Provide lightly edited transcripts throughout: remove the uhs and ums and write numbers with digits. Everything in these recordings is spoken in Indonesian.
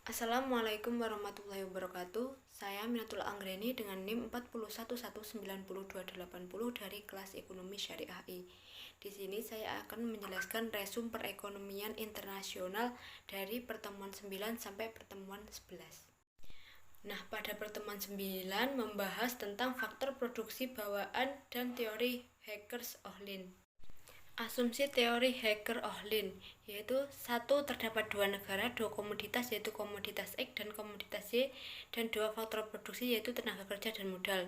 Assalamualaikum warahmatullahi wabarakatuh. Saya Minatul Anggreni dengan NIM 41190280 dari kelas Ekonomi Syariah I. Di sini saya akan menjelaskan resum perekonomian internasional dari pertemuan 9 sampai pertemuan 11. Nah, pada pertemuan 9 membahas tentang faktor produksi bawaan dan teori Hackers-Ohlin. Asumsi teori Hacker-Ohlin yaitu satu, terdapat dua negara, dua komoditas yaitu komoditas X dan komoditas Y, dan dua faktor produksi yaitu tenaga kerja dan modal.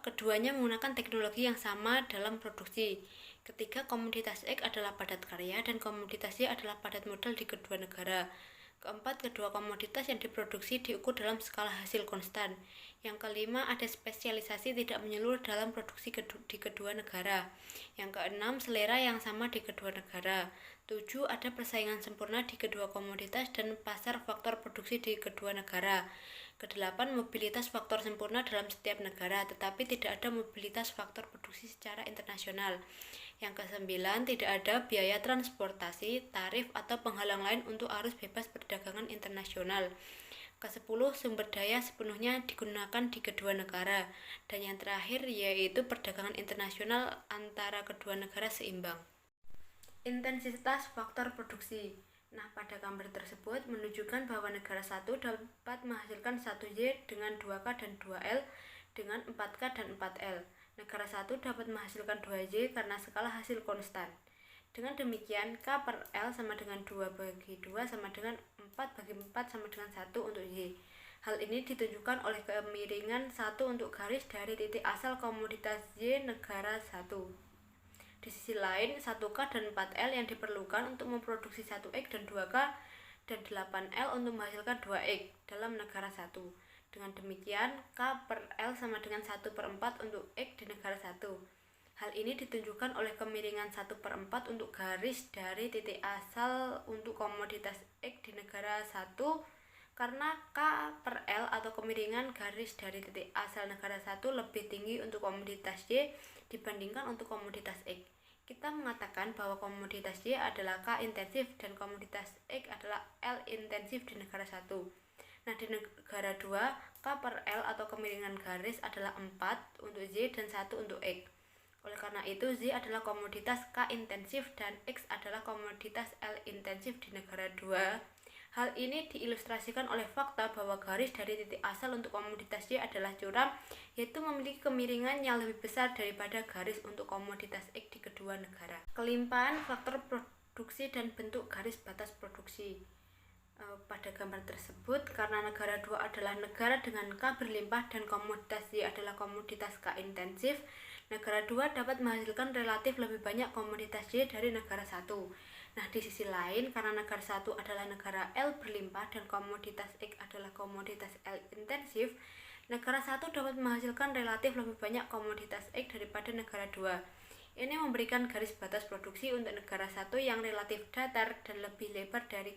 Keduanya menggunakan teknologi yang sama dalam produksi. Ketiga, komoditas X adalah padat karya dan komoditas Y adalah padat modal di kedua negara. Keempat, kedua komoditas yang diproduksi diukur dalam skala hasil konstan. Yang kelima, ada spesialisasi tidak menyeluruh dalam produksi di kedua negara. Yang keenam, selera yang sama di kedua negara. 7, ada persaingan sempurna di kedua komoditas dan pasar faktor produksi di kedua negara. Kedelapan, mobilitas faktor sempurna dalam setiap negara, tetapi tidak ada mobilitas faktor produksi secara internasional. Yang kesembilan, tidak ada biaya transportasi, tarif, atau penghalang lain untuk arus bebas perdagangan internasional. Kesepuluh, sumber daya sepenuhnya digunakan di kedua negara. Dan yang terakhir yaitu perdagangan internasional antara kedua negara seimbang. Intensitas faktor produksi. Nah, pada gambar tersebut menunjukkan bahwa negara 1 dapat menghasilkan 1Y dengan 2K dan 2L dengan 4K dan 4L. Negara 1 dapat menghasilkan 2Y karena skala hasil konstan. Dengan demikian, K per L sama dengan 2 bagi 2 sama dengan 4 bagi 4 sama dengan 1 untuk Y. Hal ini ditunjukkan oleh kemiringan 1 untuk garis dari titik asal komoditas Y negara 1. Di sisi lain, 1K dan 4L yang diperlukan untuk memproduksi 1X dan 2K dan 8L untuk menghasilkan 2X dalam negara 1. Dengan demikian, K per L sama dengan 1 per 4 untuk X di negara 1. Hal ini ditunjukkan oleh kemiringan 1 per 4 untuk garis dari titik asal untuk komoditas X di negara 1 karena K per L atau kemiringan garis dari titik asal negara 1 lebih tinggi untuk komoditas Y dibandingkan untuk komoditas X. Kita mengatakan bahwa komoditas Y adalah K intensif dan komoditas X adalah L intensif di negara 1. Nah, di negara 2, K per L atau kemiringan garis adalah 4 untuk Y dan 1 untuk X. Oleh karena itu, Z adalah komoditas K intensif dan X adalah komoditas L intensif di negara 2. Hal ini diilustrasikan oleh fakta bahwa garis dari titik asal untuk komoditas Y adalah curam, yaitu memiliki kemiringan yang lebih besar daripada garis untuk komoditas X di kedua negara. Kelimpahan faktor produksi dan bentuk garis batas produksi. Pada gambar tersebut, karena negara 2 adalah negara dengan K berlimpah dan komoditas Y adalah komoditas K intensif, negara 2 dapat menghasilkan relatif lebih banyak komoditas Y dari negara 1. Nah, di sisi lain, karena negara 1 adalah negara L berlimpah dan komoditas X adalah komoditas L intensif, negara 1 dapat menghasilkan relatif lebih banyak komoditas X daripada negara 2. Ini memberikan garis batas produksi untuk negara 1 yang relatif datar dan lebih lebar dari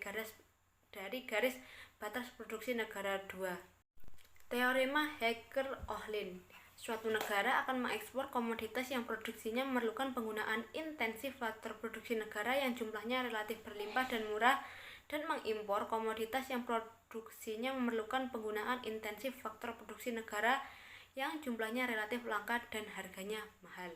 garis batas produksi negara 2. Teorema Hacker-Ohlin. Suatu negara akan mengekspor komoditas yang produksinya memerlukan penggunaan intensif faktor produksi negara yang jumlahnya relatif berlimpah dan murah, dan mengimpor komoditas yang produksinya memerlukan penggunaan intensif faktor produksi negara yang jumlahnya relatif langka dan harganya mahal.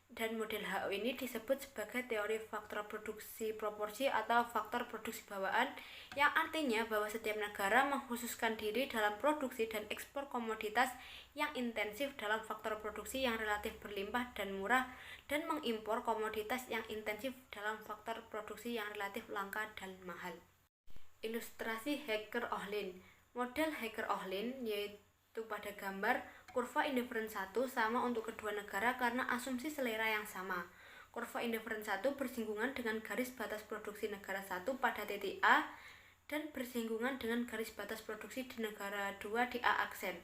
Dan model HO ini disebut sebagai teori faktor produksi proporsi atau faktor produksi bawaan, yang artinya bahwa setiap negara mengkhususkan diri dalam produksi dan ekspor komoditas yang intensif dalam faktor produksi yang relatif berlimpah dan murah, dan mengimpor komoditas yang intensif dalam faktor produksi yang relatif langka dan mahal. Ilustrasi Hacker-Ohlin. Model Hacker-Ohlin yaitu pada gambar kurva indiferen 1 sama untuk kedua negara karena asumsi selera yang sama. Kurva indiferen 1 bersinggungan dengan garis batas produksi negara 1 pada titik A dan bersinggungan dengan garis batas produksi di negara 2 di A aksen.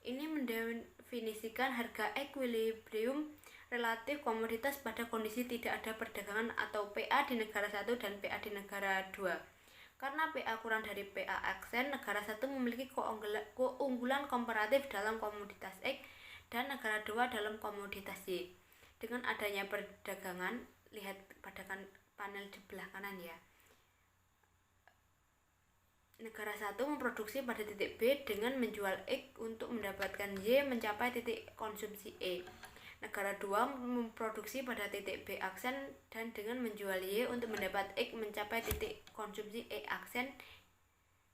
Ini mendefinisikan harga equilibrium relatif komoditas pada kondisi tidak ada perdagangan atau PA di negara 1 dan PA di negara 2. Karena PA kurang dari PA aksen, negara 1 memiliki keunggulan komparatif dalam komoditas X dan negara 2 dalam komoditas Y. Dengan adanya perdagangan, lihat pada panel di belah kanan ya. Negara 1 memproduksi pada titik B dengan menjual X untuk mendapatkan Y mencapai titik konsumsi E. Negara 2 memproduksi pada titik B aksen dan dengan menjual Y untuk mendapat X mencapai titik konsumsi E aksen.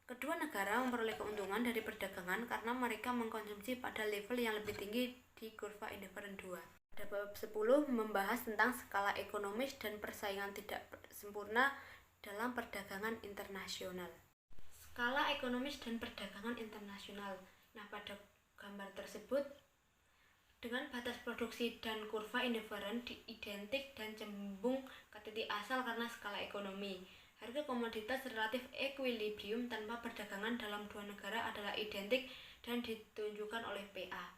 Kedua negara memperoleh keuntungan dari perdagangan karena mereka mengkonsumsi pada level yang lebih tinggi di kurva indiferen 2. Pada bab 10 membahas tentang skala ekonomis dan persaingan tidak sempurna dalam perdagangan internasional. Skala ekonomis dan perdagangan internasional. Nah, pada gambar tersebut dengan batas produksi dan kurva indiferen identik dan cembung ke titik asal karena skala ekonomi. Harga komoditas relatif equilibrium tanpa perdagangan dalam dua negara adalah identik dan ditunjukkan oleh PA.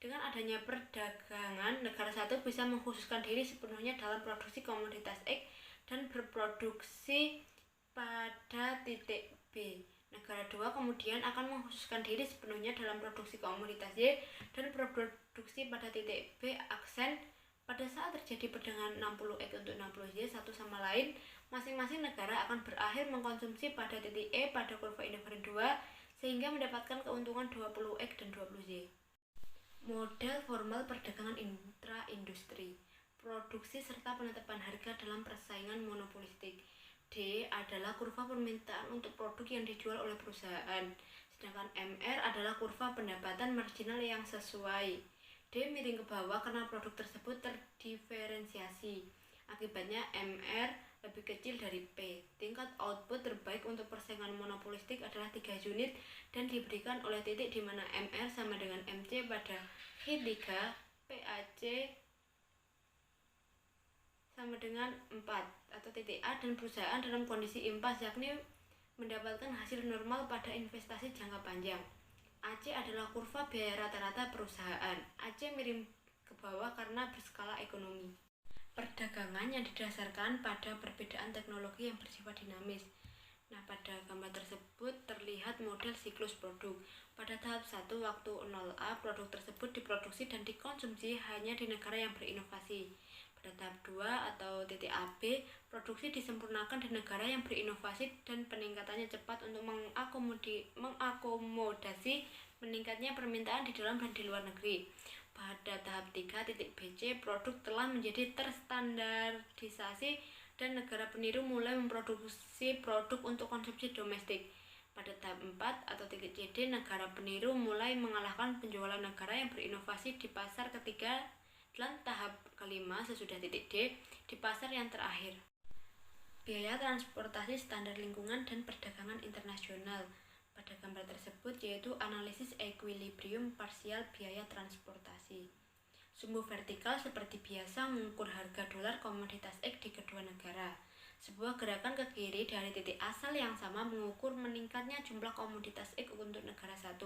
Dengan adanya perdagangan, negara 1 bisa mengkhususkan diri sepenuhnya dalam produksi komoditas X dan berproduksi pada titik B. Negara 2 kemudian akan mengkhususkan diri sepenuhnya dalam produksi komoditas Y dan berproduksi pada titik B aksen. Pada saat terjadi perdagangan 60X untuk 60Y satu sama lain, masing-masing negara akan berakhir mengkonsumsi pada titik E pada kurva indiferen 2 sehingga mendapatkan keuntungan 20X dan 20Y. Model formal perdagangan intra-industri, produksi serta penetapan harga dalam persaingan monopolistik. D adalah kurva permintaan untuk produk yang dijual oleh perusahaan, sedangkan MR adalah kurva pendapatan marginal yang sesuai. D miring ke bawah karena produk tersebut terdiferensiasi. Akibatnya MR lebih kecil dari P. Tingkat output terbaik untuk persaingan monopolistik adalah 3 unit dan diberikan oleh titik di mana MR sama dengan MC pada Q3, PAC sama dengan 4 atau titik A dan perusahaan dalam kondisi impas yakni mendapatkan hasil normal pada investasi jangka panjang. AC adalah kurva biaya rata-rata perusahaan. AC miring ke bawah karena berskala ekonomi. Perdagangan yang didasarkan pada perbedaan teknologi yang bersifat dinamis. Nah, pada gambar tersebut terlihat model siklus produk. Pada tahap 1 waktu 0A, produk tersebut diproduksi dan dikonsumsi hanya di negara yang berinovasi. Pada tahap 2 atau titik AB, produksi disempurnakan di negara yang berinovasi dan peningkatannya cepat untuk mengakomodasi meningkatnya permintaan di dalam dan di luar negeri. Pada tahap 3 titik BC, produk telah menjadi terstandarisasi dan negara peniru mulai memproduksi produk untuk konsumsi domestik. Pada tahap 4 atau titik CD, negara peniru mulai mengalahkan penjualan negara yang berinovasi di pasar ketiga dan tahap kelima sesudah titik D di pasar yang terakhir. Biaya transportasi standar lingkungan dan perdagangan internasional. Pada gambar tersebut yaitu analisis equilibrium parsial biaya transportasi. Sumbu vertikal seperti biasa mengukur harga dolar komoditas X di kedua negara. Sebuah gerakan ke kiri dari titik asal yang sama mengukur meningkatnya jumlah komoditas X untuk negara 1.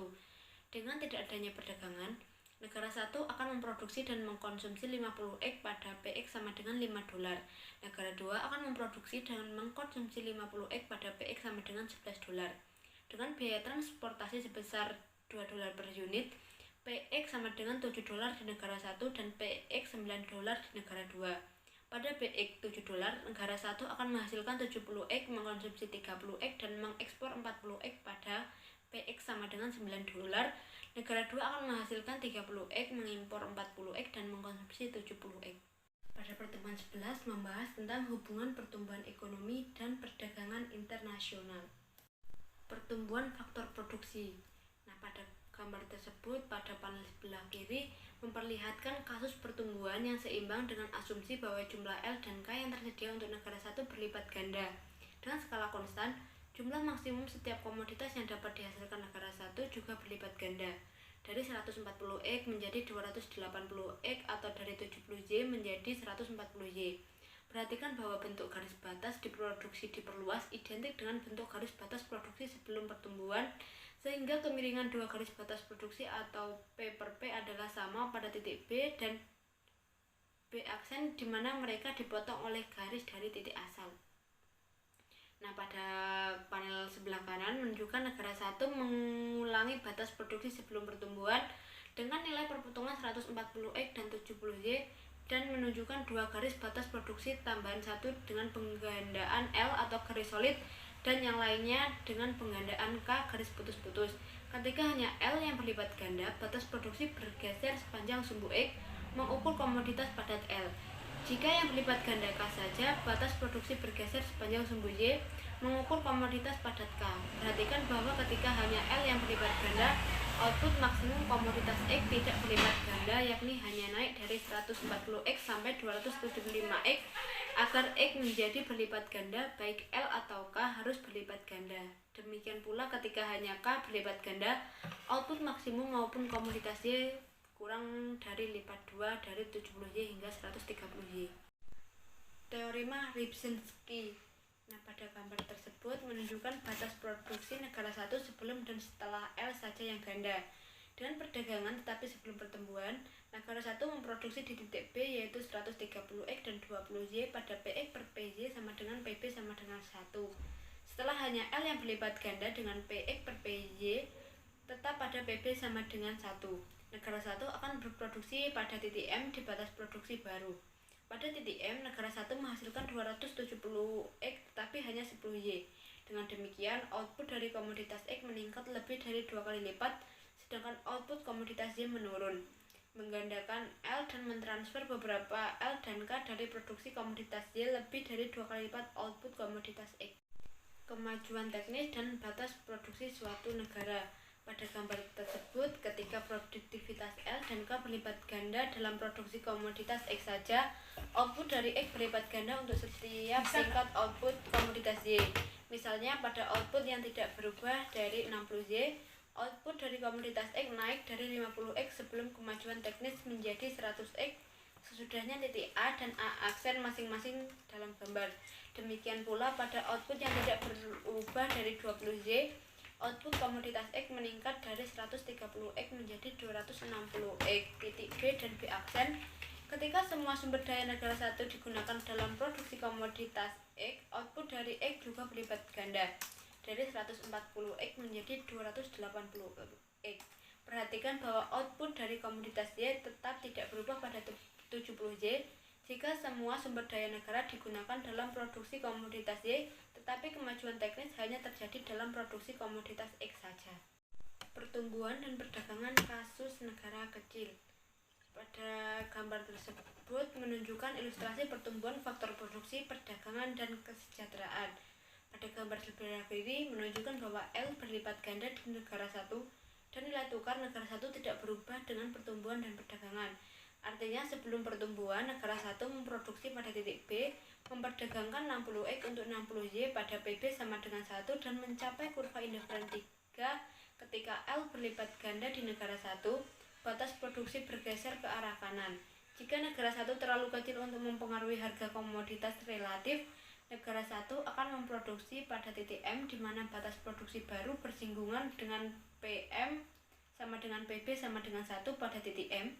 Dengan tidak adanya perdagangan, negara 1 akan memproduksi dan mengkonsumsi 50X pada PX sama dengan 5 dolar. Negara 2 akan memproduksi dan mengkonsumsi 50X pada PX sama dengan 11 dolar. Dengan biaya transportasi sebesar 2 dolar per unit, PX sama dengan 7 dolar di negara 1 dan PX 9 dolar di negara 2. Pada PX 7 dolar, negara 1 akan menghasilkan 70X, mengkonsumsi 30X dan mengekspor 40X pada PX sama dengan 9 dolar. Negara 2 akan menghasilkan 30X, mengimpor 40X dan mengkonsumsi 70X. Pada pertemuan 11 membahas tentang hubungan pertumbuhan ekonomi dan perdagangan internasional. Pertumbuhan faktor produksi. Nah, pada gambar tersebut pada panel sebelah kiri memperlihatkan kasus pertumbuhan yang seimbang dengan asumsi bahwa jumlah L dan K yang tersedia untuk negara 1 berlipat ganda. Dengan skala konstan, jumlah maksimum setiap komoditas yang dapat dihasilkan negara 1 juga berlipat ganda. Dari 140X menjadi 280X atau dari 70Y menjadi 140Y. Perhatikan bahwa bentuk garis batas diproduksi diperluas identik dengan bentuk garis batas produksi sebelum pertumbuhan, sehingga kemiringan dua garis batas produksi atau P per P adalah sama pada titik B dan B aksen di mana mereka dipotong oleh garis dari titik asal. Nah, pada panel sebelah kanan menunjukkan negara 1 mengulangi batas produksi sebelum pertumbuhan dengan nilai perpotongan 140X dan 70Y dan menunjukkan dua garis batas produksi tambahan 1 dengan penggandaan L atau garis solid dan yang lainnya dengan penggandaan K garis putus-putus. Ketika hanya L yang berlipat ganda, batas produksi bergeser sepanjang sumbu X mengukur komoditas padat L. Jika yang berlipat ganda K saja, batas produksi bergeser sepanjang sumbu Y mengukur komoditas padat K. Perhatikan bahwa ketika hanya L yang berlipat ganda, output maksimum komoditas X tidak berlipat ganda, yakni hanya naik dari 140X sampai 275X. Agar X menjadi berlipat ganda, baik L atau K harus berlipat ganda. Demikian pula ketika hanya K berlipat ganda, output maksimum maupun komoditas Y kurang dari lipat 2 dari 70Y hingga 130Y. Teorema Rybczynski. Nah, pada gambar tersebut menunjukkan batas produksi negara satu sebelum dan setelah L saja yang ganda. Dengan perdagangan tetapi sebelum pertumbuhan, negara satu memproduksi di titik B yaitu 130X dan 20Y pada PX per PY sama dengan PB sama dengan 1. Setelah hanya L yang berlipat ganda dengan PX per PY tetap pada PB sama dengan 1. Negara satu akan berproduksi pada titik M di batas produksi baru. Pada titik M, negara satu menghasilkan 270X tetapi hanya 10Y. Dengan demikian, output dari komoditas X meningkat lebih dari 2 kali lipat, sedangkan output komoditas Y menurun. Menggandakan L dan mentransfer beberapa L dan K dari produksi komoditas Y lebih dari 2 kali lipat output komoditas X. Kemajuan teknis dan batas produksi suatu negara. Pada gambar tersebut, ketika produktivitas L dan K berlipat ganda dalam produksi komoditas X saja, output dari X berlipat ganda untuk setiap tingkat output komoditas Y. Misalnya pada output yang tidak berubah dari 60Y, output dari komoditas X naik dari 50X sebelum kemajuan teknis menjadi 100X sesudahnya titik A dan A aksen masing-masing dalam gambar. Demikian pula pada output yang tidak berubah dari 20Y, output komoditas X meningkat dari 130X menjadi 260X. Titik B dan B aksen. Ketika semua sumber daya negara satu digunakan dalam produksi komoditas X, output dari X juga berlipat ganda dari 140X menjadi 280X. Perhatikan bahwa output dari komoditas Y tetap tidak berubah pada 70Y jika semua sumber daya negara digunakan dalam produksi komoditas Y, tetapi kemajuan teknis hanya terjadi dalam produksi komoditas X saja. Pertumbuhan dan perdagangan kasus negara kecil. Pada gambar tersebut menunjukkan ilustrasi pertumbuhan faktor produksi, perdagangan, dan kesejahteraan. Pada gambar sebelah kiri menunjukkan bahwa L berlipat ganda di negara satu dan nilai tukar negara satu tidak berubah dengan pertumbuhan dan perdagangan. Artinya sebelum pertumbuhan, negara satu memproduksi pada titik B, memperdagangkan 60X untuk 60Y pada PB sama dengan 1 dan mencapai kurva indiferen 3 ketika L berlipat ganda di negara satu, batas produksi bergeser ke arah kanan. Jika negara satu terlalu kecil untuk mempengaruhi harga komoditas relatif, negara satu akan memproduksi pada titik M di mana batas produksi baru bersinggungan dengan PM sama dengan PB sama dengan 1 pada titik M.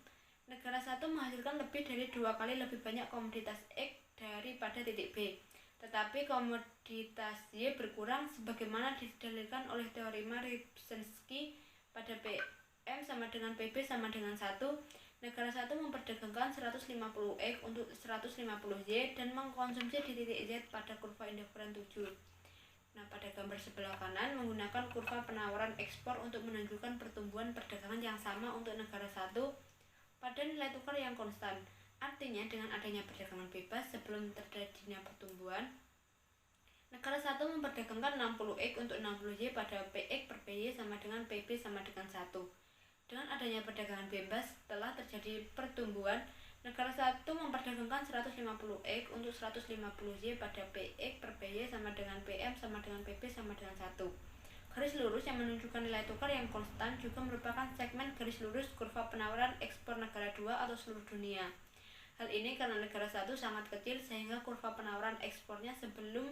Negara satu menghasilkan lebih dari 2 kali lebih banyak komoditas X daripada titik B. Tetapi komoditas Y berkurang sebagaimana didalilkan oleh teorema Rybczynski pada PM sama dengan PB sama dengan 1. Negara satu memperdagangkan 150X untuk 150Y dan mengkonsumsi di titik Z pada kurva indiferen 7. Nah, pada gambar sebelah kanan menggunakan kurva penawaran ekspor untuk menunjukkan pertumbuhan perdagangan yang sama untuk negara satu pada nilai tukar yang konstan. Artinya dengan adanya perdagangan bebas sebelum terjadinya pertumbuhan, negara satu memperdagangkan 60X untuk 60Y pada PX per PY sama dengan PB sama dengan 1. Dengan adanya perdagangan bebas setelah terjadi pertumbuhan, negara satu memperdagangkan 150X untuk 150Y pada PX per PY sama dengan PM sama dengan PB sama dengan 1. Garis lurus yang menunjukkan nilai tukar yang konstan juga merupakan segmen garis lurus kurva penawaran ekspor negara 2 atau seluruh dunia. Hal ini karena negara satu sangat kecil sehingga kurva penawaran ekspornya sebelum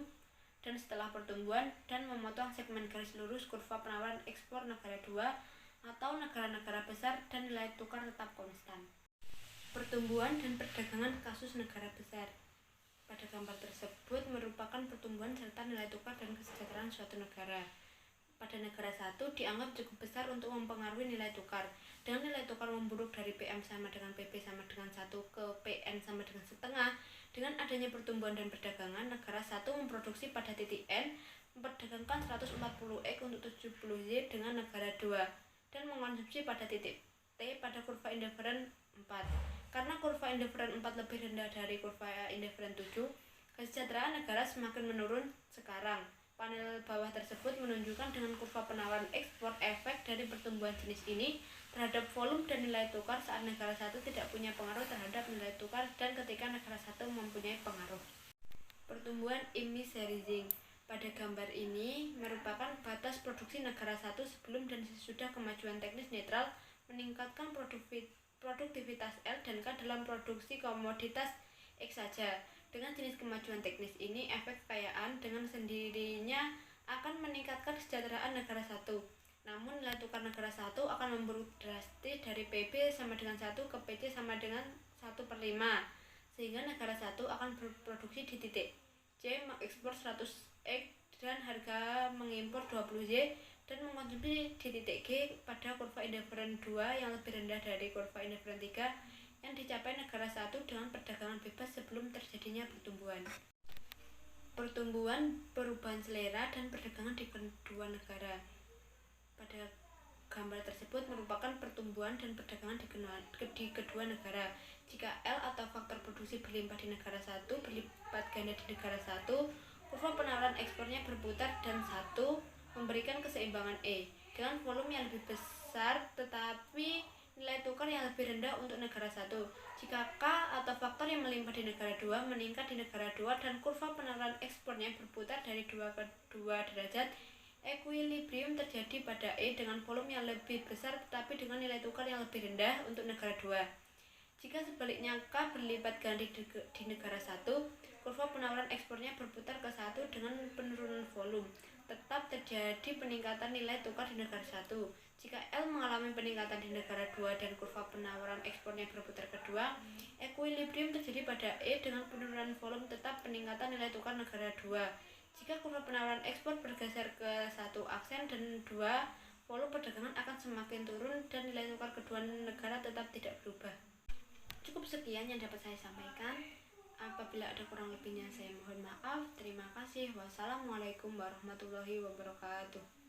dan setelah pertumbuhan dan memotong segmen garis lurus kurva penawaran ekspor negara 2 atau negara-negara besar dan nilai tukar tetap konstan. Pertumbuhan dan perdagangan kasus negara besar. Pada gambar tersebut merupakan pertumbuhan serta nilai tukar dan kesejahteraan suatu negara. Pada negara satu dianggap cukup besar untuk mempengaruhi nilai tukar. Dengan nilai tukar memburuk dari PM sama dengan PB sama dengan 1 ke PN sama dengan setengah, dengan adanya pertumbuhan dan perdagangan, negara satu memproduksi pada titik N memperdagangkan 140 X untuk 70 Y dengan negara 2 dan mengkonsumsi pada titik T pada kurva indiferen 4. Karena kurva indiferen 4 lebih rendah dari kurva indiferen 7, kesejahteraan negara semakin menurun sekarang. Panel bawah tersebut menunjukkan dengan kurva penawaran ekspor efek dari pertumbuhan jenis ini terhadap volume dan nilai tukar saat negara satu tidak punya pengaruh terhadap nilai tukar dan ketika negara satu mempunyai pengaruh. Pertumbuhan immiserizing pada gambar ini merupakan batas produksi negara satu sebelum dan sesudah kemajuan teknis netral meningkatkan produktivitas L dan K dalam produksi komoditas X saja. Dengan jenis kemajuan teknis ini, efek kekayaan dengan sendirinya akan meningkatkan kesejahteraan negara satu. Namun nilai tukar negara satu akan memburuk drastis dari PB sama dengan 1 ke PC sama dengan 1/5, sehingga negara satu akan berproduksi di titik C mengekspor 100 X dan harga mengimpor 20 Y dan mengkonsumsi di titik G pada kurva indiferen 2 yang lebih rendah dari kurva indiferen 3 yang dicapai negara satu dengan perdagangan bebas sebelum terjadinya pertumbuhan. Pertumbuhan, perubahan selera, dan perdagangan di kedua negara. Pada gambar tersebut merupakan pertumbuhan dan perdagangan di kedua negara. Jika L atau faktor produksi berlimpah di negara satu berlipat ganda di negara satu, kurva penawaran ekspornya berputar dan satu memberikan keseimbangan E dengan volume yang lebih besar tetapi nilai tukar yang lebih rendah untuk negara satu. Jika K atau faktor yang melimpah di negara 2 meningkat di negara 2 dan kurva penawaran ekspornya berputar dari 2 ke 2 derajat, equilibrium terjadi pada E dengan volume yang lebih besar tetapi dengan nilai tukar yang lebih rendah untuk negara 2. Jika sebaliknya K berlipat ganda di negara 1, kurva penawaran ekspornya berputar ke 1 dengan penurunan volume. Tetap terjadi peningkatan nilai tukar di negara 1. Jika L mengalami peningkatan di negara 2 dan kurva penawaran ekspornya berputar kedua, equilibrium terjadi pada E dengan penurunan volume tetap peningkatan nilai tukar negara 2. Jika kurva penawaran ekspor bergeser ke 1 aksen dan 2, volume perdagangan akan semakin turun dan nilai tukar kedua negara tetap tidak berubah. Cukup sekian yang dapat saya sampaikan. Apabila ada kurang lebihnya saya mohon maaf. Terima kasih. Wassalamualaikum warahmatullahi wabarakatuh.